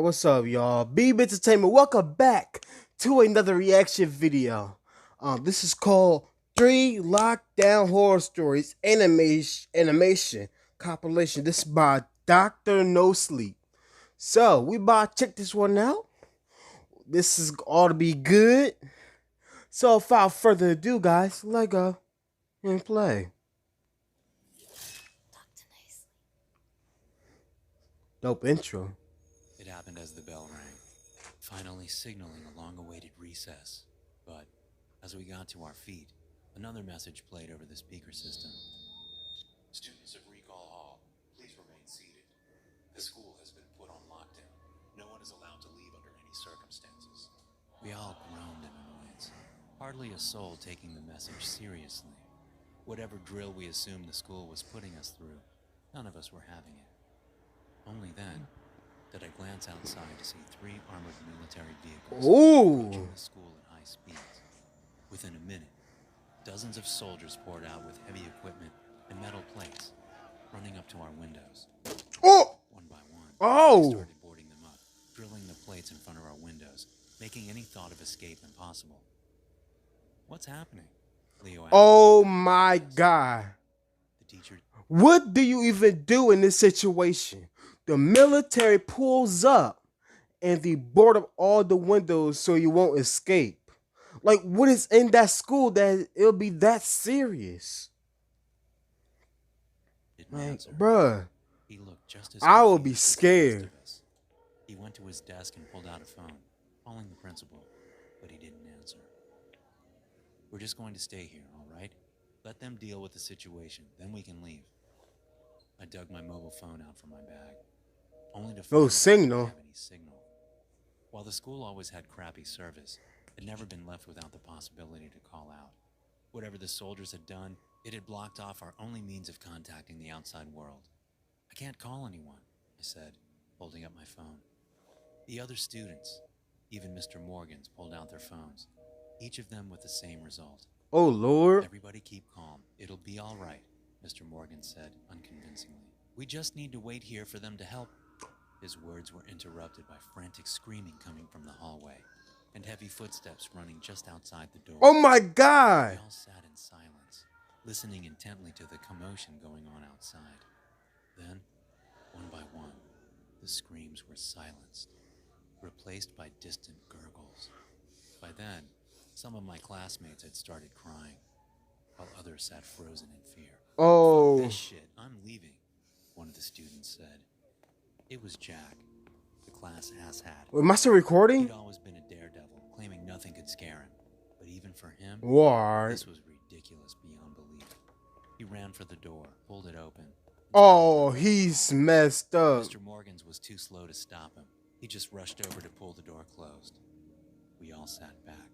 What's up, y'all? Beeb Entertainment. Welcome back to another reaction video. This is called Three Lockdown Horror Stories Animation Compilation. This is by Doctor No Sleep. So we about to check this one out. This is all to be good. So without further ado, guys, let's go and play. Dope intro. It happened as the bell rang, finally signaling a long-awaited recess. But as we got to our feet, another message played over the speaker system. Students of Recall Hall, please remain seated. The school has been put on lockdown. No one is allowed to leave under any circumstances. We all groaned in annoyance, hardly a soul taking the message seriously. Whatever drill we assumed the school was putting us through, none of us were having it. Only then did I glance outside to see three armored military vehicles approaching the school at high speeds. Within a minute, dozens of soldiers poured out with heavy equipment and metal plates, running up to our windows. One by one, they started boarding them up, drilling the plates in front of our windows, making any thought of escape impossible. What's happening? Leo asked. Oh my God. The teacher. What do you even do in this situation? The military pulls up and they board up all the windows so you won't escape. Like, what is in that school that it'll be that serious? Like, bruh, He looked just as I will be confused as the scared. rest of us. He went to his desk and pulled out a phone, calling the principal, but he didn't answer. We're just going to stay here, all right? Let them deal with the situation, then we can leave. I dug my mobile phone out from my bag, only to find No that signal. I didn't have any signal. While the school always had crappy service, it never been left without the possibility to call out. Whatever the soldiers had done, it had blocked off our only means of contacting the outside world. I can't call anyone, I said, holding up my phone. The other students, even Mr. Morgan's, pulled out their phones, each of them with the same result. Oh, Lord. Everybody keep calm. It'll be all right, Mr. Morgan said unconvincingly. We just need to wait here for them to help. His words were interrupted by frantic screaming coming from the hallway and heavy footsteps running just outside the door. Oh my God. We all sat in silence, listening intently to the commotion going on outside. Then, one by one, the screams were silenced, replaced by distant gurgles. By then, some of my classmates had started crying, while others sat frozen in fear. Oh. Fuck this shit, I'm leaving, one of the students said. It was Jack, the class asshat. Am I still recording? He'd always been a daredevil, claiming nothing could scare him. But even for him, this was ridiculous beyond belief. He ran for the door, pulled it open. Oh, he's messed up. Mr. Morgan's was too slow to stop him. He just rushed over to pull the door closed. We all sat back,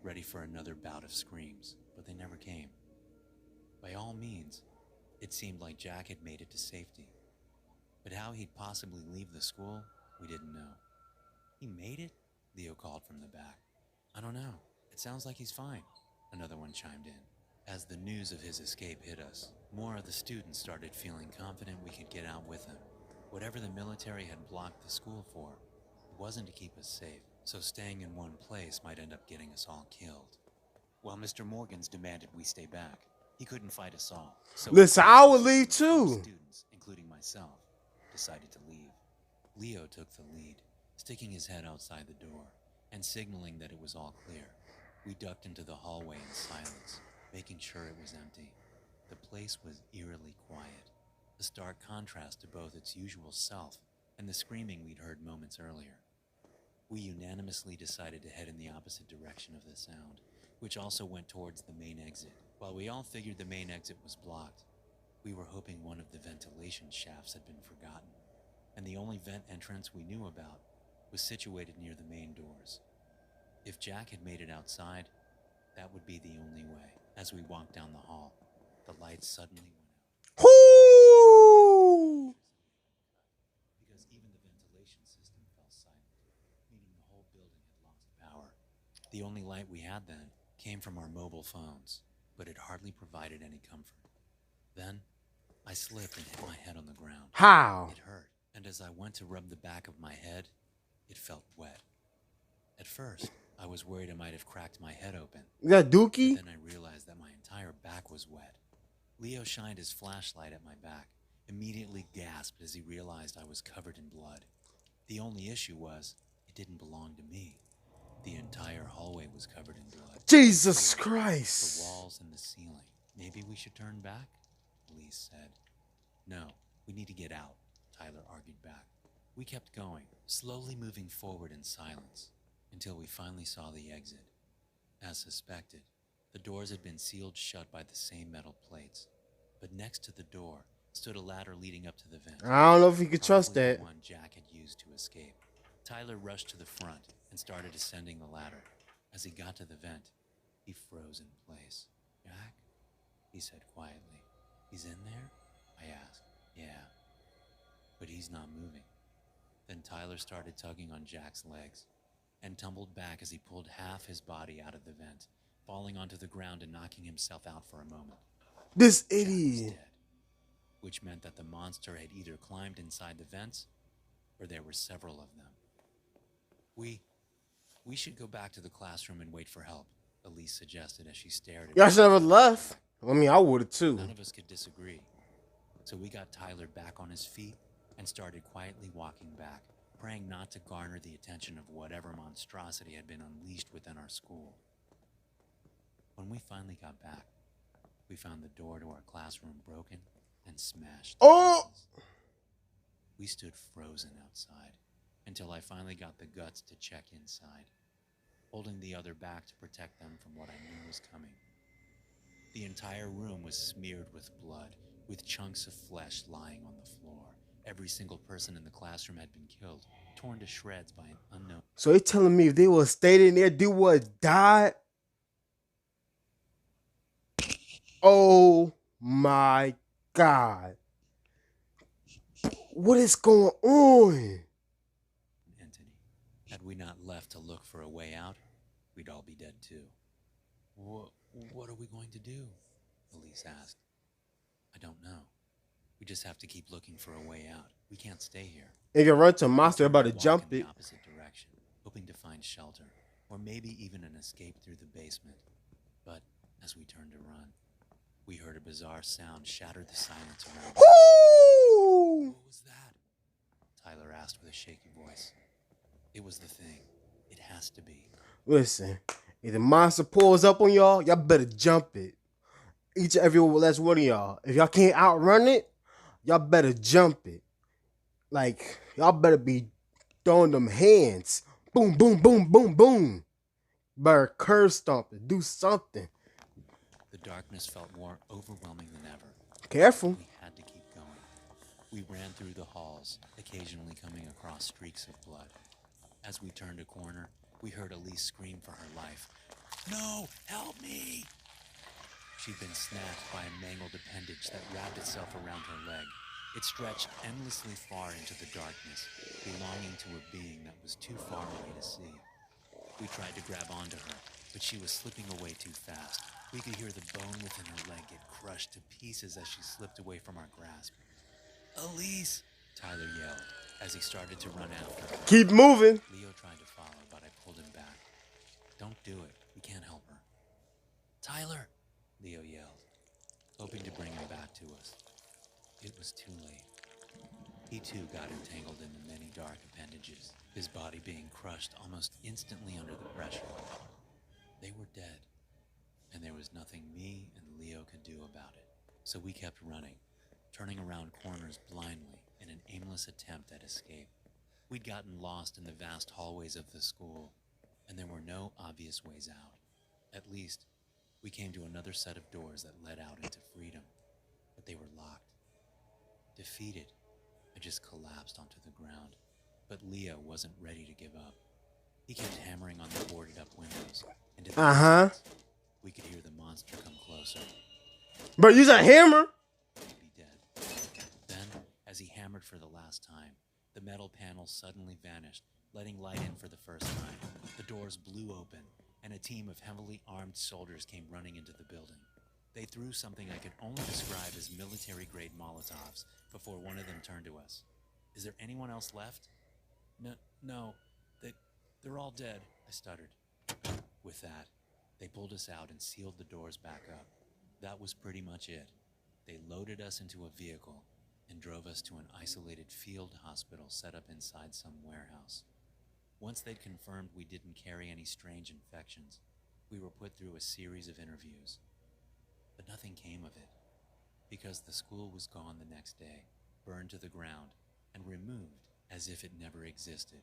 ready for another bout of screams, but they never came. By all means, it seemed like Jack had made it to safety. But how he'd possibly leave the school, we didn't know. He made it? Leo called from the back. I don't know. It sounds like he's fine, another one chimed in. As the news of his escape hit us, more of the students started feeling confident we could get out with him. Whatever the military had blocked the school for, it wasn't to keep us safe, so staying in one place might end up getting us all killed. While Mr. Morgan's demanded we stay back, he couldn't fight us all. So listen, I would leave too. Students, including myself, decided to leave. Leo took the lead, sticking his head outside the door and signaling that it was all clear. We ducked into the hallway in silence, making sure it was empty. The place was eerily quiet, a stark contrast to both its usual self and the screaming we'd heard moments earlier. We unanimously decided to head in the opposite direction of the sound, which also went towards the main exit. While we all figured the main exit was blocked, we were hoping one of the ventilation shafts had been forgotten, and the only vent entrance we knew about was situated near the main doors. If Jack had made it outside, that would be the only way. As we walked down the hall, the lights suddenly went out. Whoo! Because even the ventilation system fell silent, meaning the whole building had lost power. The only light we had then came from our mobile phones, but it hardly provided any comfort. Then, I slipped and hit my head on the ground. How? It hurt, and as I went to rub the back of my head, It felt wet. At first, I was worried I might have cracked my head open, You got but Dookie? then I realized that my entire back was wet. Leo shined his flashlight at my back, immediately gasped as he realized I was covered in blood. The only issue was, it didn't belong to me. The entire hallway was covered in blood. Jesus The Christ. walls and the ceiling. Maybe we should turn back? Elise said. No, we need to get out, Tyler argued back. We kept going, slowly moving forward in silence, until we finally saw the exit. As suspected, the doors had been sealed shut by the same metal plates, but next to the door stood a ladder leading up to the vent. I don't know if you could trust Probably that. the one Jack had used to escape. Tyler rushed to the front and started ascending the ladder. As he got to the vent, he froze in place. Jack? He said quietly. He's in there? I asked. Yeah. But he's not moving. Then Tyler started tugging on Jack's legs and tumbled back as he pulled half his body out of the vent, falling onto the ground and knocking himself out for a moment. This Jack was idiot. dead, which meant that the monster had either climbed inside the vents or there were several of them. We should go back to the classroom and wait for help, Elise suggested as she stared at Y'all me. should have left. I mean, I would have too. None of us could disagree. So we got Tyler back on his feet and started quietly walking back, praying not to garner the attention of whatever monstrosity had been unleashed within our school. When we finally got back, we found the door to our classroom broken and smashed. to Oh! pieces. We stood frozen outside until I finally got the guts to check inside, holding the other back to protect them from what I knew was coming. The entire room was smeared with blood, with chunks of flesh lying on the floor. Every single person in the classroom had been killed, torn to shreds by an unknown. So they telling me if they would have stayed in there, they would have died? Oh my God. What is going on? entity. Had we not left to look for a way out, we'd all be dead too. What are we going to do? Elise asked. I don't know. We just have to keep looking for a way out. We can't stay here. They can run to a monster We about to walk jump in it. the opposite direction, hoping to find shelter, or maybe even an escape through the basement. But as we turned to run, we heard a bizarre sound shatter the silence around us. Woo! What was that? Tyler asked with a shaky voice. It was the thing. It has to be. Listen, if the monster pulls up on y'all, y'all better jump it. Each and every last one of y'all. If y'all can't outrun it, y'all better jump it. Like, y'all better be throwing them hands. Boom, boom, boom, boom, boom. Better curve stomp it. Do something. The darkness felt more overwhelming than ever. Careful. We had to keep going. We ran through the halls, occasionally coming across streaks of blood. As we turned a corner, we heard Elise scream for her life. No, help me! She'd been snatched by a mangled appendage that wrapped itself around her leg. It stretched endlessly far into the darkness, belonging to a being that was too far away to see. We tried to grab onto her, but she was slipping away too fast. We could hear the bone within her leg get crushed to pieces as she slipped away from our grasp. Elise! Tyler yelled as he started to run after her. Keep moving. Leo tried to follow, but I pulled him back. Don't do it. We can't help her. Tyler! Leo yelled, hoping to bring him back to us. It was too late. He too got entangled in the many dark appendages, his body being crushed almost instantly under the pressure. They were dead, and there was nothing me and Leo could do about it. So we kept running, turning around corners blindly in an aimless attempt at escape. We'd gotten lost in the vast hallways of the school, and there were no obvious ways out. At least, we came to another set of doors that led out into freedom, but they were locked. Defeated, I just collapsed onto the ground, but Leo wasn't ready to give up. He kept hammering on the boarded up windows, and in the distance, we could hear the monster come closer. Bro, use a hammer. He'd be dead. Then, as he hammered for the last time, the metal panel suddenly vanished, letting light in for the first time. The doors blew open, and a team of heavily armed soldiers came running into the building. They threw something I could only describe as military-grade Molotovs before one of them turned to us. Is there anyone else left? No, They're all dead, I stuttered. With that, they pulled us out and sealed the doors back up. That was pretty much it. They loaded us into a vehicle and drove us to an isolated field hospital set up inside some warehouse. Once they'd confirmed we didn't carry any strange infections, we were put through a series of interviews. But nothing came of it, because the school was gone the next day, burned to the ground, and removed as if it never existed.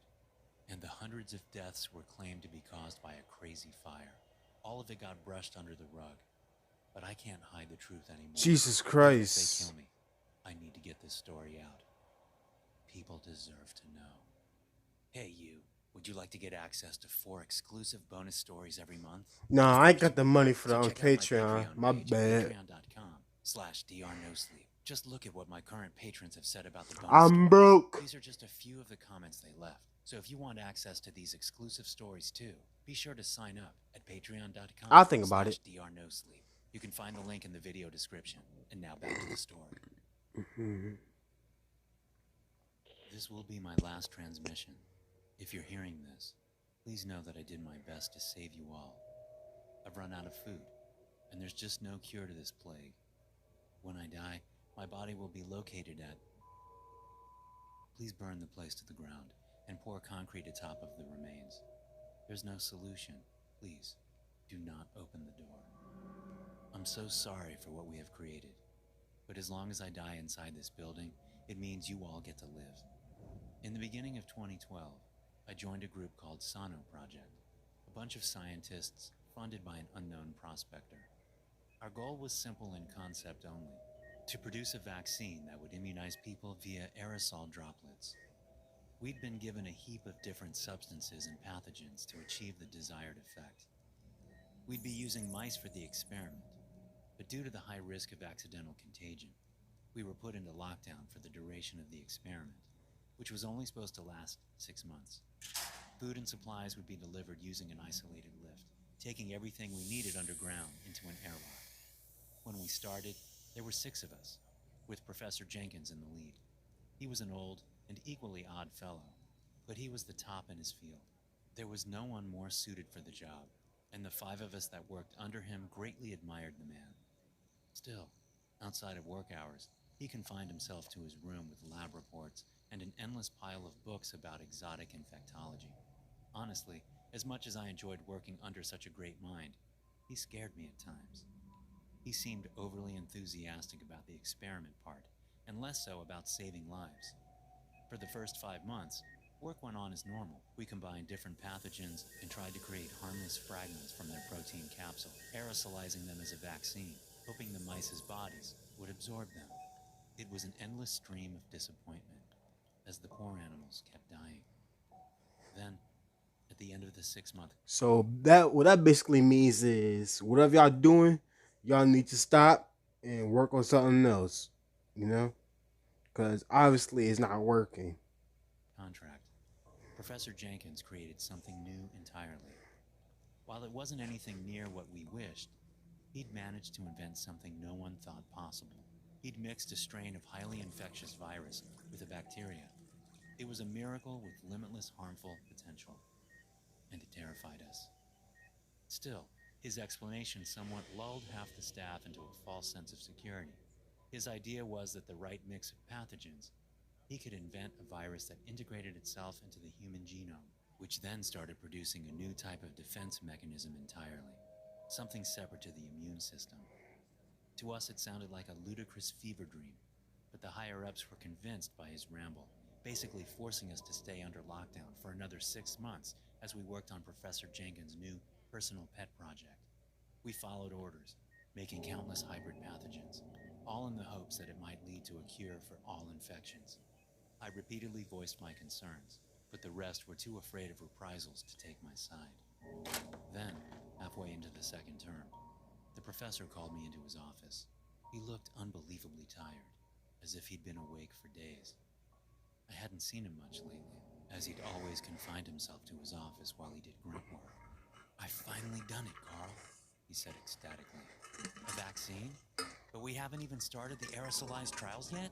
And the hundreds of deaths were claimed to be caused by a crazy fire. All of it got brushed under the rug. But I can't hide the truth anymore. Jesus Even if they Christ. kill me, I need to get this story out. People deserve to know. Hey, you. Would you like to get access to 4 exclusive bonus stories every month? Nah, I ain't got the money for that So on check out my Patreon. My page, bad. patreon.com/drnosleep. Just look at what my current patrons have said about the bonus I'm stories. broke. These are just a few of the comments they left. So if you want access to these exclusive stories too, be sure to sign up at patreon.com. I'll think about it. /drnosleep. You can find the link in the video description. And now back to the story. This will be my last transmission. If you're hearing this, please know that I did my best to save you all. I've run out of food, and there's just no cure to this plague. When I die, my body will be located at... Please burn the place to the ground and pour concrete atop of the remains. There's no solution. Please, do not open the door. I'm so sorry for what we have created, but as long as I die inside this building, it means you all get to live. In the beginning of 2012, I joined a group called Sano Project, a bunch of scientists funded by an unknown prospector. Our goal was simple in concept only, to produce a vaccine that would immunize people via aerosol droplets. We'd been given a heap of different substances and pathogens to achieve the desired effect. We'd be using mice for the experiment, but due to the high risk of accidental contagion, we were put into lockdown for the duration of the experiment, which was only supposed to last 6 months. Food and supplies would be delivered using an isolated lift, taking everything we needed underground into an airlock. When we started, there were 6 of us, with Professor Jenkins in the lead. He was an old and equally odd fellow, but he was the top in his field. There was no one more suited for the job, and the 5 of us that worked under him greatly admired the man. Still, outside of work hours, he confined himself to his room with lab reports and an endless pile of books about exotic infectology. Honestly, as much as I enjoyed working under such a great mind, he scared me at times. He seemed overly enthusiastic about the experiment part, and less so about saving lives. For the first 5 months, work went on as normal. We combined different pathogens and tried to create harmless fragments from their protein capsule, aerosolizing them as a vaccine, hoping the mice's bodies would absorb them. It was an endless stream of disappointment, as the poor animals kept dying. Then, at the end of the 6-month... So what that basically means is whatever y'all doing, y'all need to stop and work on something else, you know? Because obviously it's not working. contract, Professor Jenkins created something new entirely. While it wasn't anything near what we wished, he'd managed to invent something no one thought possible. He'd mixed a strain of highly infectious virus with a bacteria. It was a miracle with limitless harmful potential, and it terrified us. Still, his explanation somewhat lulled half the staff into a false sense of security. His idea was that the right mix of pathogens, he could invent a virus that integrated itself into the human genome, which then started producing a new type of defense mechanism entirely, something separate to the immune system. To us, it sounded like a ludicrous fever dream, but the higher-ups were convinced by his ramble, basically forcing us to stay under lockdown for another 6 months as we worked on Professor Jenkins' new personal pet project. We followed orders, making countless hybrid pathogens, all in the hopes that it might lead to a cure for all infections. I repeatedly voiced my concerns, but the rest were too afraid of reprisals to take my side. Then, halfway into the second term, the professor called me into his office. He looked unbelievably tired, as if he'd been awake for days. I hadn't seen him much lately, as he'd always confined himself to his office while he did grunt work. "I've finally done it, Carl," he said ecstatically. "A vaccine? But we haven't even started the aerosolized trials yet?"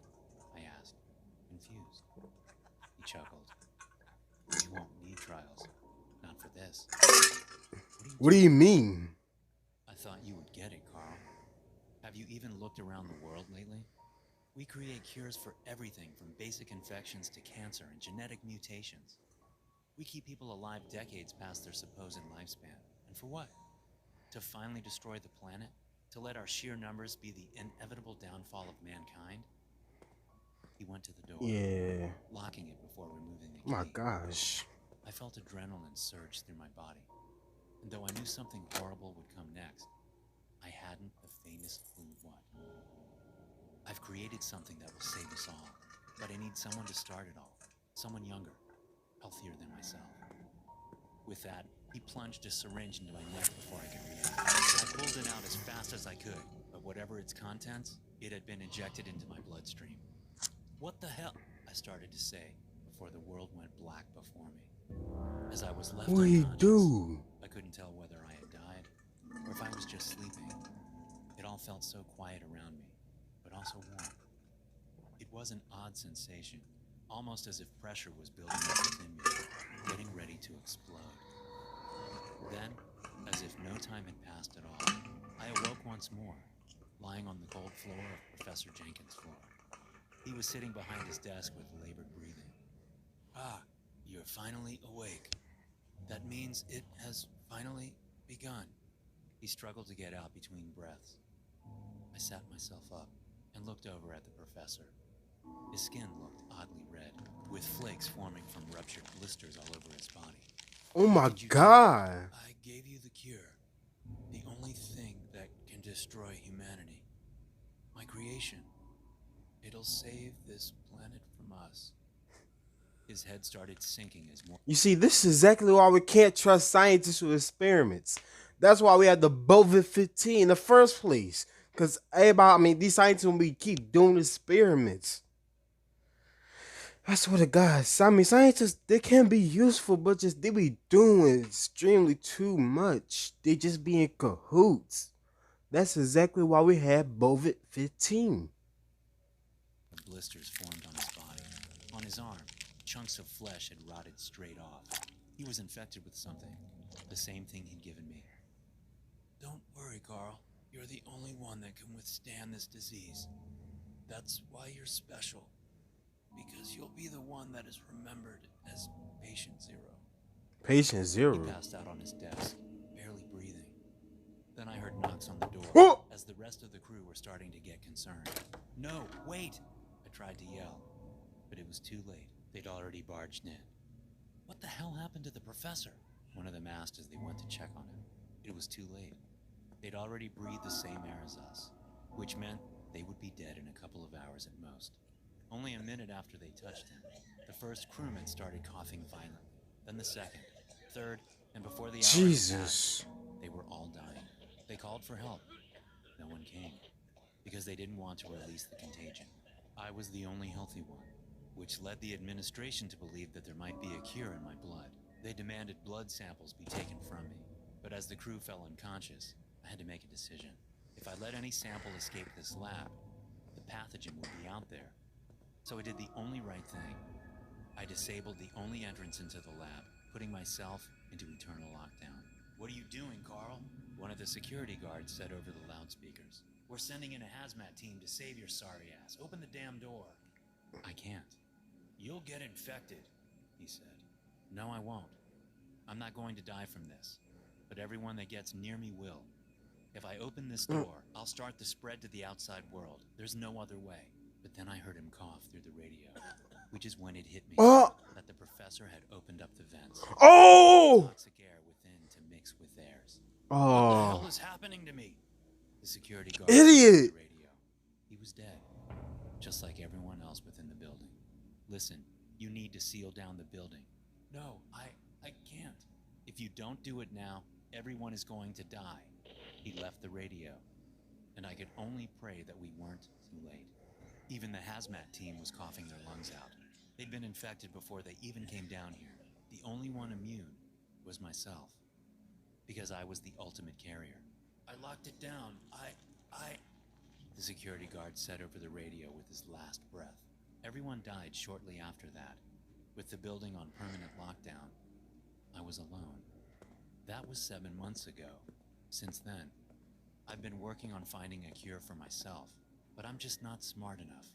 I asked, confused. He chuckled. "We won't need trials. not for this. What do you mean? I thought you would get it, Carl. Have you even looked around the world lately? We create cures for everything from basic infections to cancer and genetic mutations. We keep people alive decades past their supposed lifespan. And for what? To finally destroy the planet? To let our sheer numbers be the inevitable downfall of mankind? He went to the door, Yeah. locking it before removing the key. My gosh. I felt adrenaline surge through my body. And though I knew something horrible would come next, I hadn't the faintest clue what. I've created something that will save us all, but I need someone to start it all. Someone younger, healthier than myself. With that, he plunged a syringe into my neck before I could react. I pulled it out as fast as I could, but whatever its contents, it had been injected into my bloodstream. What the hell? I started to say, before the world went black before me. As I was left What do you unconscious, do? I couldn't tell whether I had died, or if I was just sleeping. It all felt so quiet around me, but also warm. It was an odd sensation, almost as if pressure was building up within me, getting ready to explode. Then, as if no time had passed at all, I awoke once more, lying on the cold floor of Professor Jenkins' floor. He was sitting behind his desk with labored breathing. Ah, you're finally awake. That means it has finally begun. He struggled to get out between breaths. I sat myself up and looked over at the professor. His skin looked oddly red, with flakes forming from ruptured blisters all over his body. Oh my Did you god. do? I gave you the cure. The only thing that can destroy humanity. My creation. It'll save this planet from us. His head started sinking as more. You see, this is exactly why we can't trust scientists with experiments. That's why we had the Bovid-15 in the first place. Because these scientists will keep doing experiments. I swear to God, scientists, they can be useful, but they be doing extremely too much. They just be in cahoots. That's exactly why we had Bovid-15. Blisters formed on his body. On his arm, chunks of flesh had rotted straight off. He was infected with something, the same thing he'd given me. Don't worry, Carl. You're the only one that can withstand this disease. That's why you're special. Because you'll be the one that is remembered as Patient Zero. Patient Zero? He passed out on his desk, barely breathing. Then I heard knocks on the door, oh! as the rest of the crew were starting to get concerned. No, wait! I tried to yell, but it was too late. They'd already barged in. What the hell happened to the professor? One of them asked as they went to check on him. It was too late. They'd already breathed the same air as us, which meant they would be dead in a couple of hours at most. Only a minute after they touched him, the first crewman started coughing violently, then the second, third, and before the hour had passed, they were all dying. They called for help. No one came, because they didn't want to release the contagion. I was the only healthy one, which led the administration to believe that there might be a cure in my blood. They demanded blood samples be taken from me, but as the crew fell unconscious, I had to make a decision. If I let any sample escape this lab, the pathogen would be out there. So I did the only right thing. I disabled the only entrance into the lab, putting myself into eternal lockdown. What are you doing, Carl? One of the security guards said over the loudspeakers. We're sending in a hazmat team to save your sorry ass. Open the damn door. I can't. You'll get infected, he said. No, I won't. I'm not going to die from this, but everyone that gets near me will. If I open this door, I'll start the spread to the outside world. There's no other way. But then I heard him cough through the radio, which is when it hit me that the professor had opened up the vents. Toxic air within to mix with theirs. What the hell is happening to me? The security guard Idiot! the radio. He was dead, just like everyone else within the building. Listen, you need to seal down the building. No, I can't. If you don't do it now, everyone is going to die. He left the radio, and I could only pray that we weren't too late. Even the hazmat team was coughing their lungs out. They'd been infected before they even came down here. The only one immune was myself, because I was the ultimate carrier. I locked it down. The security guard said over the radio with his last breath. Everyone died shortly after that. With the building on permanent lockdown, I was alone. That was 7 months ago. Since then, I've been working on finding a cure for myself, but I'm just not smart enough.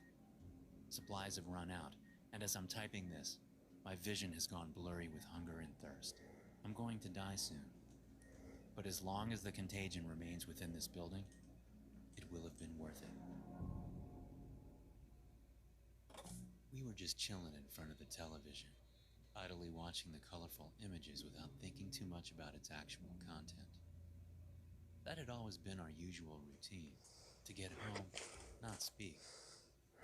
Supplies have run out, and as I'm typing this, my vision has gone blurry with hunger and thirst. I'm going to die soon. But as long as the contagion remains within this building, it will have been worth it. We were just chilling in front of the television, idly watching the colorful images without thinking too much about its actual content. That had always been our usual routine, to get home, not speak,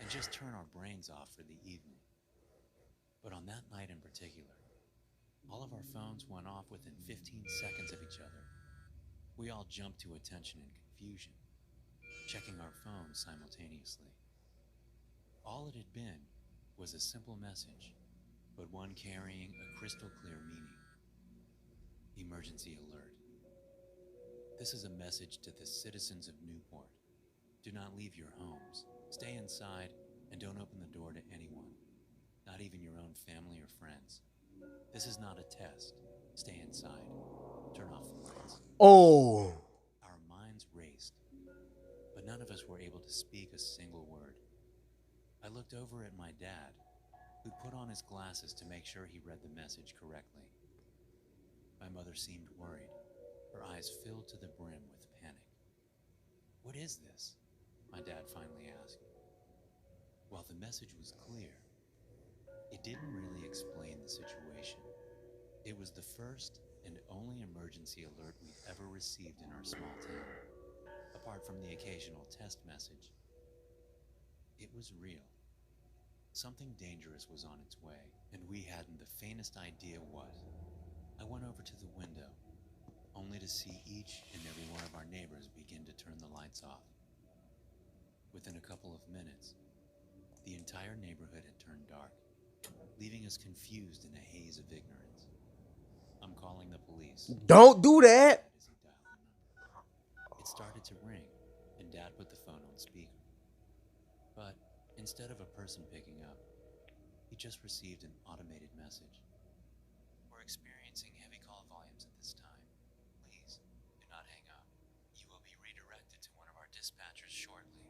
and just turn our brains off for the evening. But on that night in particular, all of our phones went off within 15 seconds of each other. We all jumped to attention in confusion, checking our phones simultaneously. All it had been was a simple message, but one carrying a crystal clear meaning. Emergency alert. This is a message to the citizens of Newport. Do not leave your homes. Stay inside and don't open the door to anyone, not even your own family or friends. This is not a test. Stay inside. Turn off the lights. Oh. Our minds raced, but none of us were able to speak a single word. I looked over at my dad, who put on his glasses to make sure he read the message correctly. My mother seemed worried, her eyes filled to the brim with panic. "What is this?" my dad finally asked. While the message was clear, it didn't really explain the situation. It was the first and only emergency alert we'd ever received in our small town, apart from the occasional test message. It was real. Something dangerous was on its way, and we hadn't the faintest idea what. I went over to the window, only to see each and every one of our neighbors begin to turn the lights off. Within a couple of minutes, the entire neighborhood had turned dark, leaving us confused in a haze of ignorance. "I'm calling the police." Don't do that. As he dialed the number. It started to ring, and Dad put the phone on speaker. But instead of a person picking up, he just received an automated message. "We're experiencing heavy call volumes at this time. Please do not hang up. You will be redirected to one of our dispatchers shortly."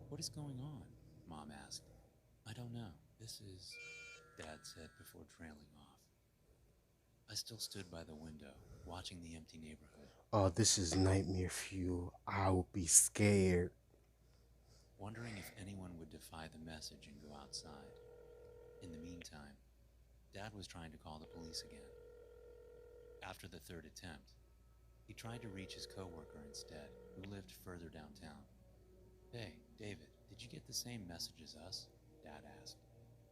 "What is going on?" Mom asked. "I don't know. This is," Dad said before trailing off. I still stood by the window, watching the empty neighborhood, Oh, this is nightmare fuel. I would be scared. wondering if anyone would defy the message and go outside. In the meantime, Dad was trying to call the police again. After the third attempt, he tried to reach his coworker instead, who lived further downtown. "Hey, David, did you get the same message as us?" Dad asked.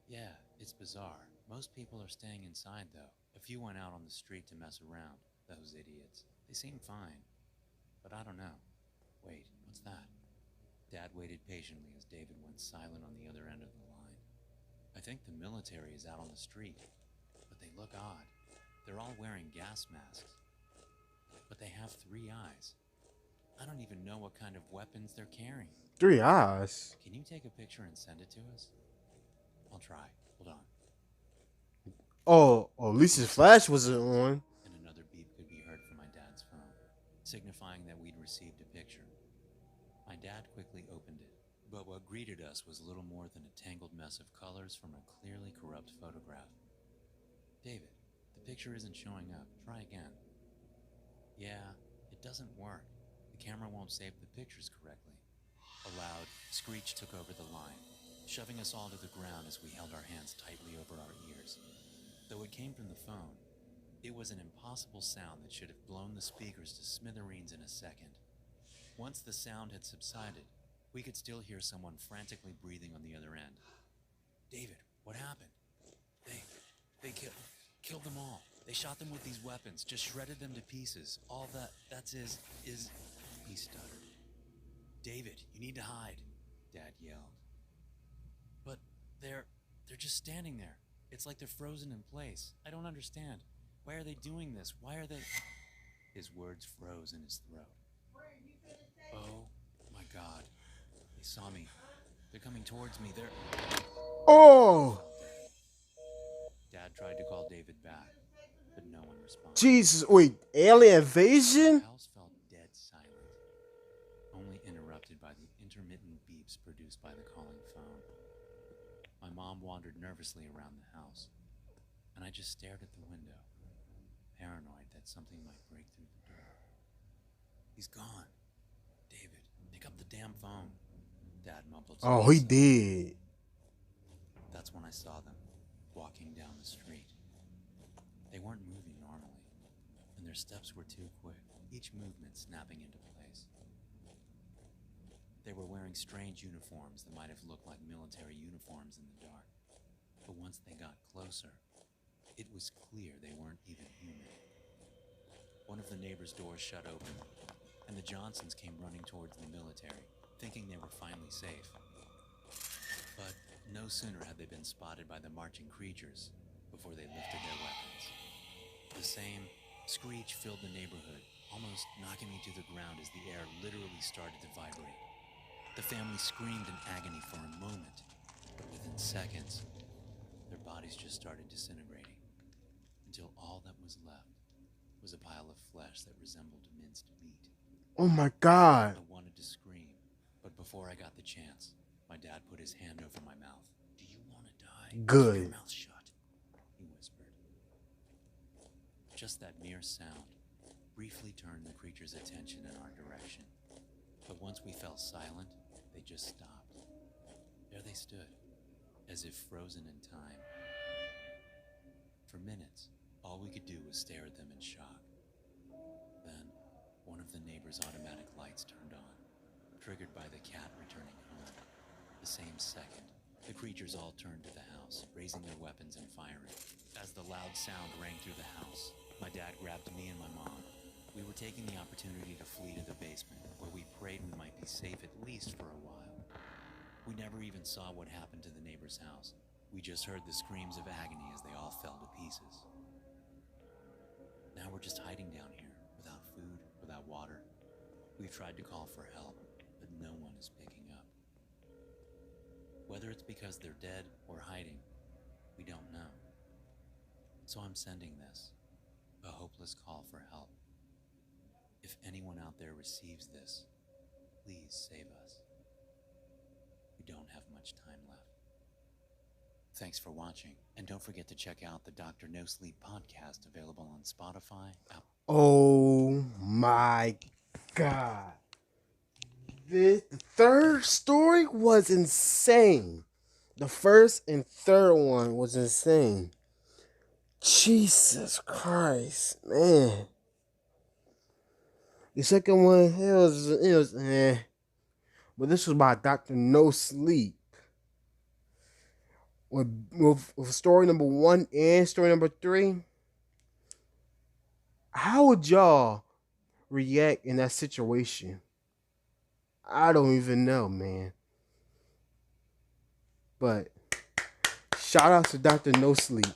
"Yeah, it's bizarre. Most people are staying inside, though. A few went out on the street to mess around, those idiots. They seem fine. But I don't know. Wait, what's that?" Dad waited patiently as David went silent on the other end of the line. "I think the military is out on the street, but they look odd. They're all wearing gas masks, but they have 3 eyes. I don't even know what kind of weapons they're carrying. 3 eyes. Can you take a picture and send it to us?" "I'll try. Hold on." Oh, at least his flash wasn't on. And another beep could be heard from my dad's phone, signifying that we'd received a picture. My dad quickly opened it, but what greeted us was little more than a tangled mess of colors from a clearly corrupt photograph. "David, the picture isn't showing up. Try again." "Yeah, it doesn't work. The camera won't save the pictures correctly." A loud screech took over the line, shoving us all to the ground as we held our hands tightly over our ears. Though it came from the phone, it was an impossible sound that should have blown the speakers to smithereens in a second. Once the sound had subsided, we could still hear someone frantically breathing on the other end. "David, what happened?" They killed them all. They shot them with these weapons, just shredded them to pieces. All that's is, he stuttered. "David, you need to hide," Dad yelled. "But they're just standing there. It's like they're frozen in place. I don't understand. Why are they doing this? Why are they..." His words froze in his throat. "Oh my God. They saw me. They're coming towards me. They're..." Oh. Dad tried to call David back, but no one responded. Jesus, wait, alien The invasion? house felt dead silent, only interrupted by the intermittent beeps produced by the calling phone. My mom wandered nervously around the house, and I just stared at the window, paranoid that something might break through the door. He's gone. David, pick up the damn phone. Dad mumbled to Oh, he himself. did. That's when I saw them, walking down the street. They weren't moving normally, and their steps were too quick, each movement snapping into place. They were wearing strange uniforms that might have looked like military uniforms in the dark. But once they got closer, it was clear they weren't even human. One of the neighbors' doors shut open, and the Johnsons came running towards the military, thinking they were finally safe. But no sooner had they been spotted by the marching creatures before they lifted their weapons. The same screech filled the neighborhood, almost knocking me to the ground as the air literally started to vibrate. The family screamed in agony for a moment, but within seconds, their bodies just started disintegrating, until all that was left was a pile of flesh that resembled minced meat. Oh my God. I wanted to scream, but before I got the chance, my dad put his hand over my mouth. "Do you want to die? Good. Keep your mouth shut," he whispered. Just that mere sound briefly turned the creature's attention in our direction. But once we fell silent, they just stopped. There they stood, as if frozen in time. For minutes, all we could do was stare at them in shock. Then, one of the neighbor's automatic lights turned on, triggered by the cat returning home. The same second, the creatures all turned to the house, raising their weapons and firing. As the loud sound rang through the house, my dad grabbed me and my mom. We were taking the opportunity to flee to the basement, where we prayed we might be safe at least for a while. We never even saw what happened to the neighbor's house. We just heard the screams of agony as they all fell to pieces. Now we're just hiding down here, without food, without water. We've tried to call for help, but no one is picking up. Whether it's because they're dead or hiding, we don't know. So I'm sending this, a hopeless call for help. If anyone out there receives this, please save us. We don't have much time left. Thanks for watching, and don't forget to check out the Dr. No Sleep podcast available on Spotify, Apple. Oh my God. The third story was insane. The first and third one was insane. Jesus Christ, man. The second one, it was but this was by Dr. No Sleep. With story number 1 and story number 3, how would y'all react in that situation? I don't even know, man. But shout out to Dr. No Sleep.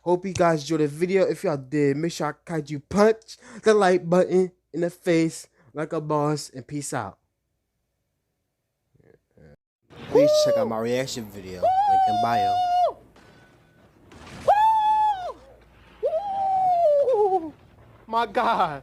Hope you guys enjoyed the video. If y'all did, make sure I kaiju punch the like button in the face like a boss, and peace out. Please check out my reaction video, link in bio. My God.